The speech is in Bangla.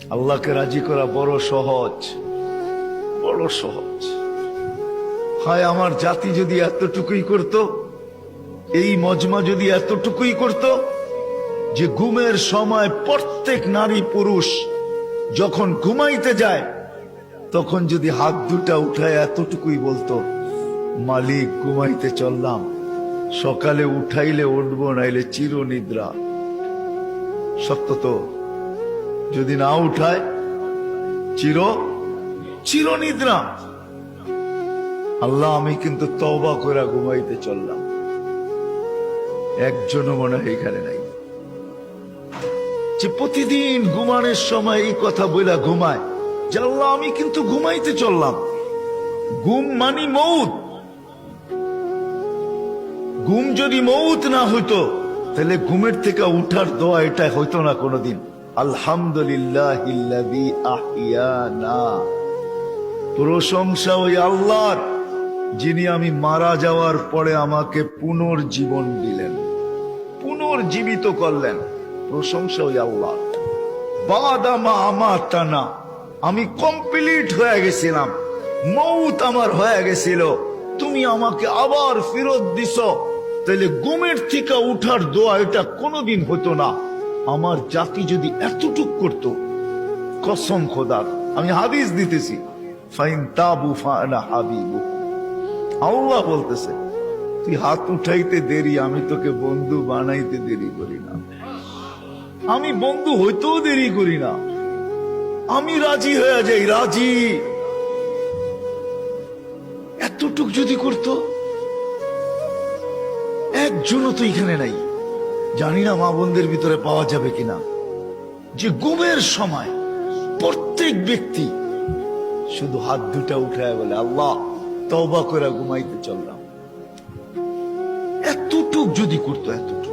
আল্লাহকে রাজি করা বড় সহজ, বড় সহজ। হায় আমার জাতি যদি এতটুকুই করত, এই মজমা যদি এতটুকুই করত যে ঘুমের সময় প্রত্যেক নারী পুরুষ যখন ঘুমাইতে যায় তখন যদি হাত দুটা উঠায় এতটুকুই বলতো, মালিক ঘুমাইতে চললাম, সকালে উঠাইলে উঠবো, নাইলে চিরনিদ্রা। সত্য তো, যদি না উঠায় চিরনিদ্রা। আল্লাহ আমি কিন্তু তওবা করে ঘুমাইতে চললাম। একজনও মনে হয় এখানে নাই যে প্রতিদিন ঘুমানোর সময় এই কথা বইলা ঘুমায় যে আল্লাহ আমি কিন্তু ঘুমাইতে চললাম। ঘুম মানি মউত। ঘুম যদি মউত না হইতো তাহলে ঘুমের থেকে উঠার দোয়া এটা হইতো না কোনোদিন। আলহামদুলিল্লাহিল্লাযী আহিয়ানা, প্রশংসা ওই আল্লাহর যিনি আমি মারা যাওয়ার পরে আমাকে পুনর্জীবন দিলেন, পুনর্জীবিত করলেন। প্রশংসা ওই আল্লাহ। বাদামা আমাতানা, আমি কমপ্লিট হয়ে গেছিলাম, মউত আমার হয়ে গেছিল, তুমি আমাকে আবার ফেরত দিছ। তাহলে ঘুমের থেকে উঠার দোয়া এটা কোনোদিন হতো না। আমার জাতি যদি এতটুক করত, কসম খোদার, আমি হাদিস দিতেছি, ফাইন তাবু ফানা হাবিবু। আল্লাহ বলতেছে তুই হাত উঠাইতে দেরি, আমি তোকে বন্ধু বানাইতে দেরি করি না। আমি বন্ধু হইতেও দেরি করি না, আমি রাজি হয়ে যাই, রাজি। এতটুক যদি করত, একজনও তো এখানে নাই। জানি না মা বোনদের ভিতরে পাওয়া যাবে কিনা যে ঘুমের সময় প্রত্যেক ব্যক্তি শুধু হাত দুটা উঠায় বলে আল্লাহ তওবা করে ঘুমাইতে চললাম। এতটুক যদি করতো, এতটুক